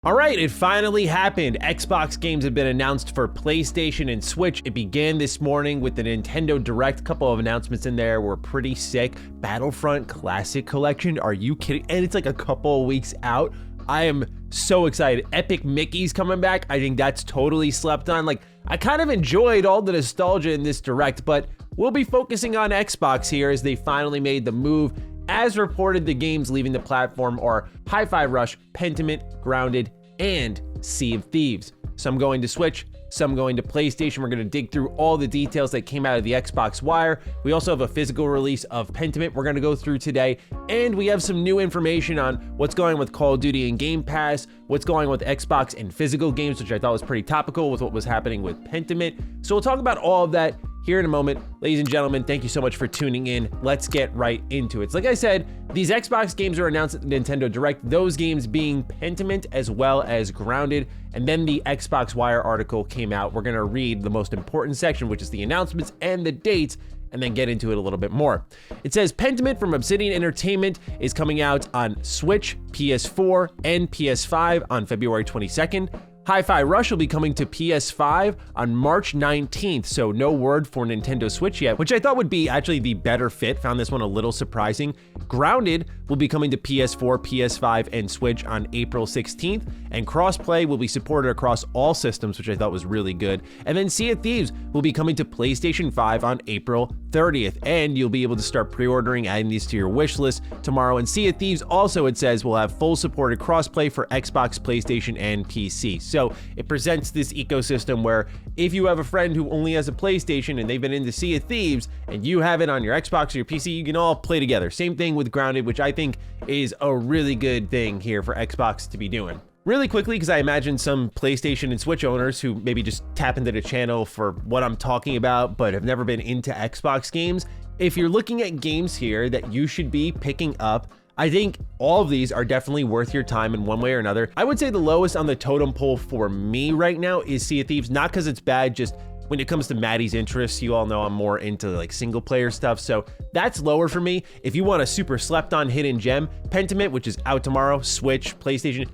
All right, it finally happened. Xbox games have been announced for PlayStation and Switch. It began this morning with the Nintendo Direct. Couple of announcements in there were pretty sick. Battlefront Classic Collection, are you kidding? And it's like a couple of weeks out. I am so excited. Epic Mickey's coming back. I think that's totally slept on. Like, I kind of enjoyed all the nostalgia in this Direct, but we'll be focusing on Xbox here as they finally made the move. As reported, the games leaving the platform are Hi-Fi Rush, Pentiment, Grounded, and Sea of Thieves. Some going to Switch, some going to PlayStation. We're going to dig through all the details that came out of the Xbox Wire. We also have a physical release of Pentiment we're going to go through today, and we have some new information on what's going on with Call of Duty and Game Pass, what's going on with Xbox and physical games, which I thought was pretty topical with what was happening with Pentiment. So we'll talk about all of that here in a moment. Ladies and gentlemen, thank you so much for tuning in. Let's get right into it. So like I said, these Xbox games are announced at the Nintendo Direct, those games being Pentiment as well as Grounded, and then the Xbox Wire article came out. We're gonna read the most important section, which is the announcements and the dates, and then get into it a little bit more. It says Pentiment from Obsidian Entertainment is coming out on Switch, PS4, and PS5 on February 22nd. Hi-Fi Rush will be coming to PS5 on March 19th, so no word for Nintendo Switch yet, which I thought would be actually the better fit. Found this one a little surprising. Grounded will be coming to PS4, PS5, and Switch on April 16th, and crossplay will be supported across all systems, which I thought was really good. And then Sea of Thieves will be coming to PlayStation 5 on April 30th, and you'll be able to start pre-ordering, adding these to your wish list tomorrow. And Sea of Thieves also, it says, will have full supported crossplay for Xbox, PlayStation, and PC. So it presents this ecosystem where if you have a friend who only has a PlayStation and they've been into Sea of Thieves and you have it on your Xbox or your PC, you can all play together. Same thing with Grounded, which I think is a really good thing here for Xbox to be doing. Really quickly, because I imagine some PlayStation and Switch owners who maybe just tap into the channel for what I'm talking about but have never been into Xbox games, if you're looking at games here that you should be picking up, I think all of these are definitely worth your time in one way or another. I would say the lowest on the totem pole for me right now is Sea of Thieves, not because it's bad, just when it comes to Maddie's interests, you all know I'm more into like single player stuff, so that's lower for me. If you want a super slept on hidden gem, Pentiment, which is out tomorrow, Switch, PlayStation,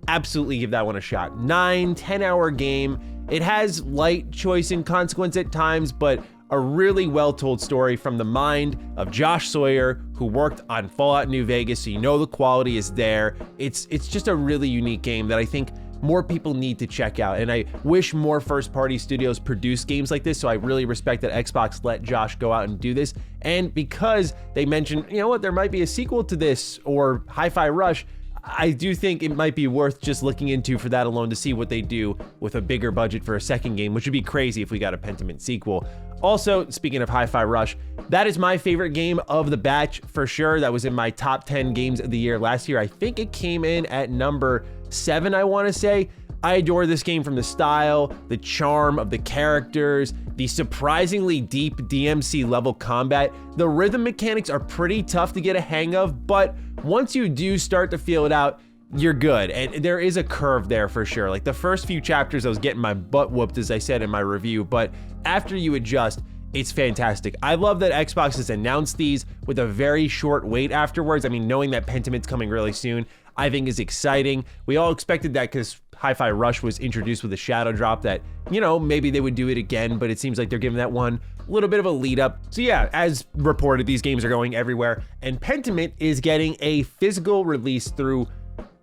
absolutely give that one a shot. 9-10 hour game. It has light choice and consequence at times, but a really well-told story from the mind of Josh Sawyer, who worked on Fallout New Vegas, so you know the quality is there. It's just a really unique game that I think more people need to check out, and I wish more first-party studios produce games like this, so I really respect that Xbox let Josh go out and do this. And because they mentioned, you know what, there might be a sequel to this, or Hi-Fi Rush, I do think it might be worth just looking into for that alone to see what they do with a bigger budget for a second game, which would be crazy if we got a Pentiment sequel. Also, speaking of Hi-Fi Rush, that is my favorite game of the batch for sure. That was in my top 10 games of the year last year. I think it came in at number 7, I want to say. I adore this game from the style, the charm of the characters, the surprisingly deep DMC level combat. The rhythm mechanics are pretty tough to get a hang of, but once you do start to feel it out, you're good. And there is a curve there for sure. Like the first few chapters, I was getting my butt whooped, as I said in my review, but after you adjust, it's fantastic. I love that Xbox has announced these with a very short wait afterwards. I mean, knowing that Pentiment's coming really soon, I think is exciting. We all expected that because Hi-Fi Rush was introduced with a shadow drop that, you know, maybe they would do it again, but it seems like they're giving that one a little bit of a lead up. So yeah, as reported, these games are going everywhere, and Pentiment is getting a physical release through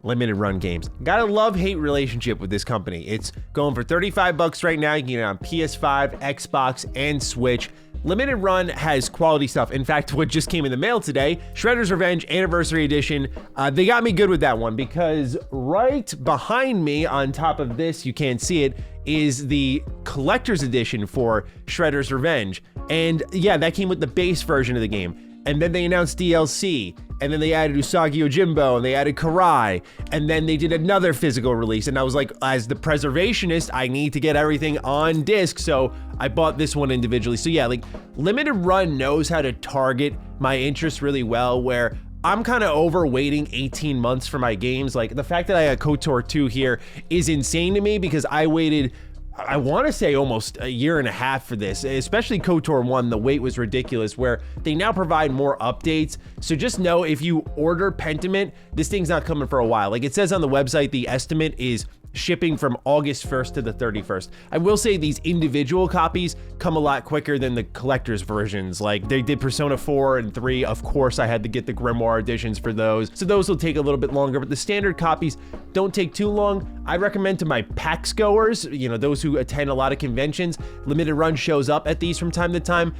limited run games. Got a love-hate relationship with this company. It's going for $35 right now. You can get it on PS5, Xbox, and Switch. Limited Run has quality stuff. In fact, what just came in the mail today, Shredder's Revenge Anniversary Edition, they got me good with that one because right behind me on top of this, you can't see it, is the collector's edition for Shredder's Revenge. And yeah, that came with the base version of the game. And then they announced DLC, and then they added Usagi Yojimbo, and they added Karai, and then they did another physical release, and I was like, as the preservationist, I need to get everything on disc, so I bought this one individually. So yeah, like, Limited Run knows how to target my interests really well, where I'm kind of over waiting 18 months for my games. Like, the fact that I got KOTOR 2 here is insane to me because I waited I want to say almost a year and a half for this, especially KOTOR 1, the wait was ridiculous, where they now provide more updates. So just know if you order Pentiment, this thing's not coming for a while. Like it says on the website, the estimate is shipping from August 1st to the 31st. I will say these individual copies come a lot quicker than the collector's versions. Like they did Persona 4 and 3. Of course, I had to get the Grimoire editions for those. So those will take a little bit longer, but the standard copies don't take too long. I recommend to my PAX goers, those who attend a lot of conventions, limited run shows up at these from time to time.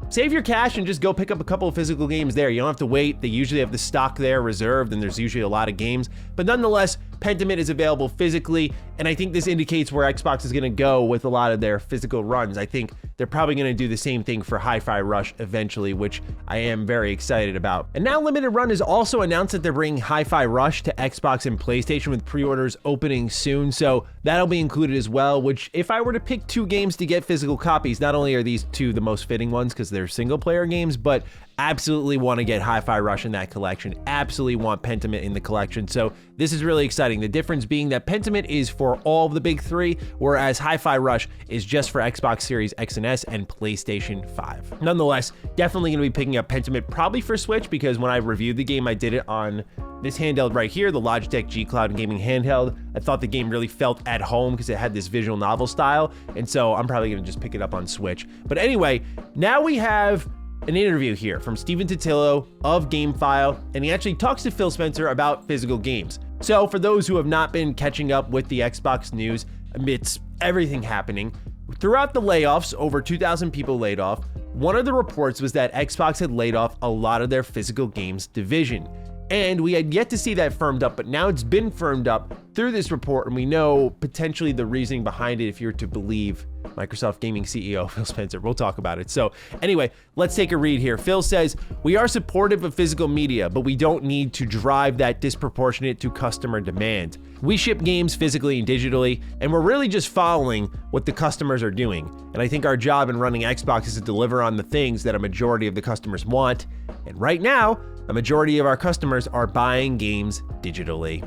Save your cash and just go pick up a couple of physical games there. You don't have to wait. They usually have the stock there reserved, and there's usually a lot of games. But nonetheless, Pentiment is available physically, and I think this indicates where Xbox is going to go with a lot of their physical runs. I think they're probably going to do the same thing for Hi-Fi Rush eventually, which I am very excited about. And now Limited Run has also announced that they're bringing Hi-Fi Rush to Xbox and PlayStation with pre-orders opening soon, so that'll be included as well, which if I were to pick 2 games to get physical copies, not only are these 2 the most fitting ones because they're single-player games, but absolutely want to get Hi-Fi Rush in that collection, absolutely want Pentiment in the collection, so this is really exciting. The difference being that Pentiment is for all of the big 3, whereas Hi-Fi Rush is just for Xbox Series X and S and PlayStation 5. Nonetheless, definitely going to be picking up Pentiment, probably for Switch, because when I reviewed the game, I did it on this handheld right here, the Logitech G Cloud gaming handheld. I thought the game really felt at home because it had this visual novel style, and so I'm probably going to just pick it up on Switch. But anyway, now we have an interview here from Stephen Totilo of GameFile, and he actually talks to Phil Spencer about physical games. So for those who have not been catching up with the Xbox news amidst everything happening, throughout the layoffs, over 2,000 people laid off, one of the reports was that Xbox had laid off a lot of their physical games division. And we had yet to see that firmed up, but now it's been firmed up through this report, and we know potentially the reasoning behind it if you're to believe Microsoft Gaming CEO Phil Spencer. We'll talk about it. So anyway, let's take a read here. Phil says, "We are supportive of physical media, but we don't need to drive that disproportionate to customer demand. We ship games physically and digitally, and we're really just following what the customers are doing. And I think our job in running Xbox is to deliver on the things that a majority of the customers want. And right now, a majority of our customers are buying games digitally."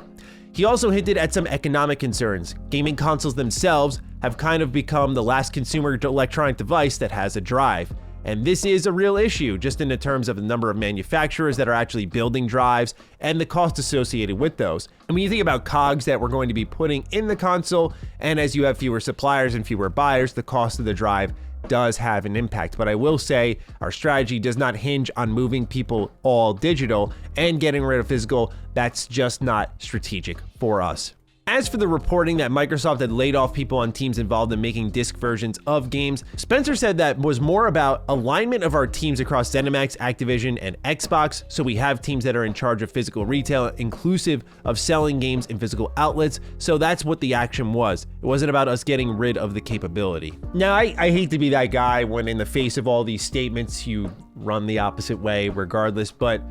He also hinted at some economic concerns. Gaming consoles themselves have kind of become the last consumer electronic device that has a drive. And this is a real issue, just in the terms of the number of manufacturers that are actually building drives and the cost associated with those. And when you think about cogs that we're going to be putting in the console, and as you have fewer suppliers and fewer buyers, the cost of the drive does have an impact. But I will say our strategy does not hinge on moving people all digital and getting rid of physical. That's just not strategic for us. As for the reporting that Microsoft had laid off people on teams involved in making disc versions of games, Spencer said that was more about alignment of our teams across ZeniMax, Activision, and Xbox, so we have teams that are in charge of physical retail, inclusive of selling games in physical outlets, so that's what the action was. It wasn't about us getting rid of the capability. Now, I hate to be that guy when in the face of all these statements, you run the opposite way regardless, but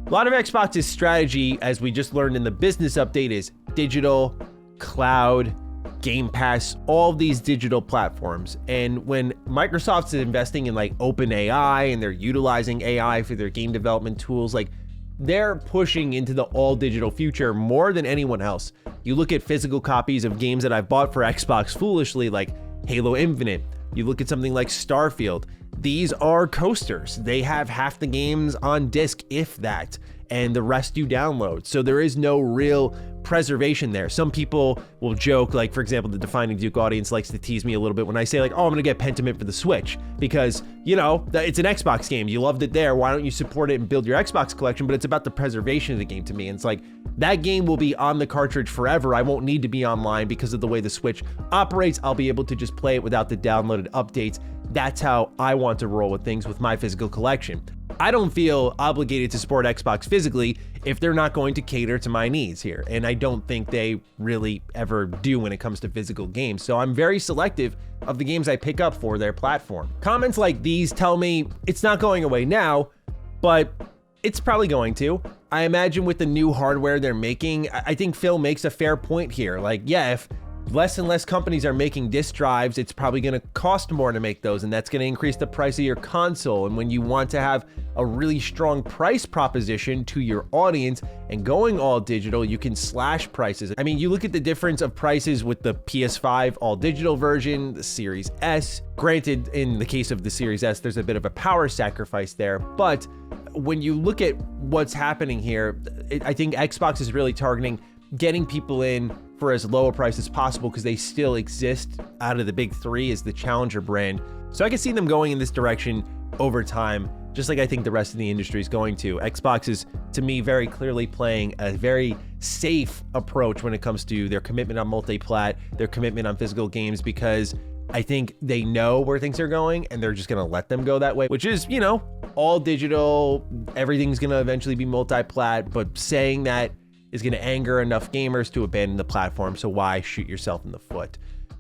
a lot of Xbox's strategy, as we just learned in the business update, is digital, cloud, Game Pass, all of these digital platforms. And when Microsoft's investing in like OpenAI and they're utilizing AI for their game development tools, like they're pushing into the all digital future more than anyone else. You look at physical copies of games that I've bought for Xbox foolishly, like Halo Infinite. You look at something like Starfield. These are coasters. They have half the games on disc, if that, and the rest you download. So there is no real preservation there. Some people will joke, like for example, the Defining Duke audience likes to tease me a little bit when I say like, oh, I'm gonna get Pentiment for the Switch because, you know, it's an Xbox game. You loved it there. Why don't you support it and build your Xbox collection? But it's about the preservation of the game to me. And it's like, that game will be on the cartridge forever. I won't need to be online because of the way the Switch operates. I'll be able to just play it without the downloaded updates. That's how I want to roll with things with my physical collection. I don't feel obligated to support Xbox physically if they're not going to cater to my needs here. And I don't think they really ever do when it comes to physical games. So I'm very selective of the games I pick up for their platform. Comments like these tell me it's not going away now, but it's probably going to. I imagine with the new hardware they're making, I think Phil makes a fair point here. Like, yeah, if less and less companies are making disk drives. It's probably going to cost more to make those, and that's going to increase the price of your console. And when you want to have a really strong price proposition to your audience and going all digital, you can slash prices. I mean, you look at the difference of prices with the PS5 all digital version, the Series S. Granted, in the case of the Series S, there's a bit of a power sacrifice there, but when you look at what's happening here, I think Xbox is really targeting getting people in for as low a price as possible because they still exist out of the big three as the challenger brand. So I can see them going in this direction over time, just like I think the rest of the industry is going to. Xbox is, to me, very clearly playing a very safe approach when it comes to their commitment on multi-plat, their commitment on physical games, because I think they know where things are going and they're just gonna let them go that way, which is, you know, all digital, everything's gonna eventually be multi-plat, but saying that is gonna anger enough gamers to abandon the platform, so why shoot yourself in the foot?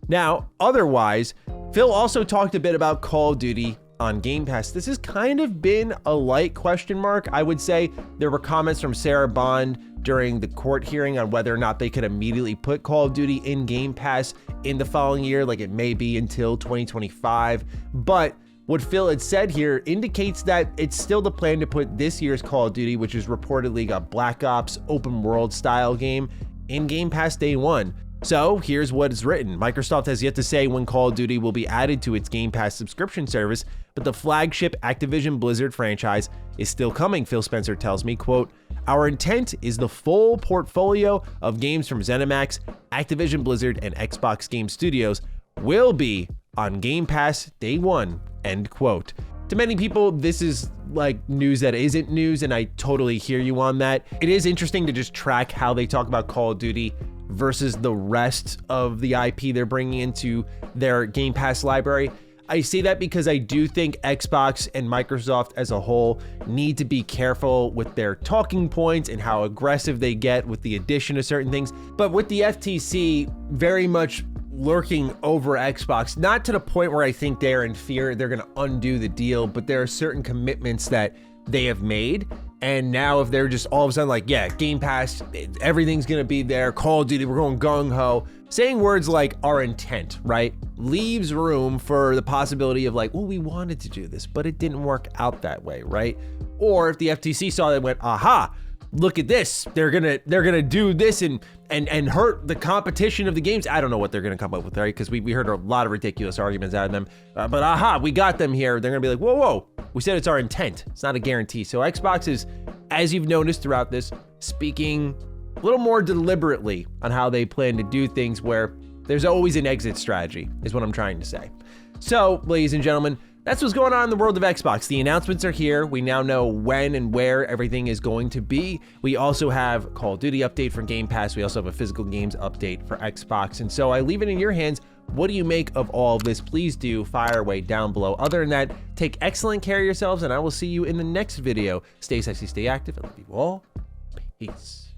Now, otherwise, Phil also talked a bit about Call of Duty on Game Pass. This has kind of been a light question mark. I would say there were comments from Sarah Bond during the court hearing on whether or not they could immediately put Call of Duty in Game Pass in the following year, like it may be until 2025. But what Phil had said here indicates that it's still the plan to put this year's Call of Duty, which is reportedly a Black Ops open world style game, in Game Pass day one. So here's what is written. Microsoft has yet to say when Call of Duty will be added to its Game Pass subscription service, but the flagship Activision Blizzard franchise is still coming, Phil Spencer tells me, quote, "Our intent is the full portfolio of games from ZeniMax, Activision Blizzard, and Xbox Game Studios will be on Game Pass day one," end quote. To many people, this is like news that isn't news, and I totally hear you on that. It is interesting to just track how they talk about Call of Duty versus the rest of the IP they're bringing into their Game Pass library. I say that because I do think Xbox and Microsoft as a whole need to be careful with their talking points and how aggressive they get with the addition of certain things. But with the FTC very much lurking over Xbox, not to the point where I think they're in fear they're going to undo the deal, but there are certain commitments that they have made. And now if they're just all of a sudden like, yeah, Game Pass, everything's gonna be there, Call of Duty, we're going gung-ho, saying words like our intent, right, leaves room for the possibility of like, well, we wanted to do this, but it didn't work out that way, right? Or if the FTC saw that and went, aha, look at this, they're gonna do this and hurt the competition of the games. I don't know what they're gonna come up with, right? Because we heard a lot of ridiculous arguments out of them, but aha, we got them here. They're gonna be like, whoa, we said it's our intent. It's not a guarantee. So Xbox is, as you've noticed throughout this, speaking a little more deliberately on how they plan to do things, where there's always an exit strategy, is what I'm trying to say. So, ladies and gentlemen, that's what's going on in the world of Xbox. The announcements are here. We now know when and where everything is going to be. We also have Call of Duty update for Game Pass. We also have a physical games update for Xbox. And so I leave it in your hands. What do you make of all of this? Please do fire away down below. Other than that, take excellent care of yourselves, and I will see you in the next video. Stay sexy, stay active, and love you all. Peace.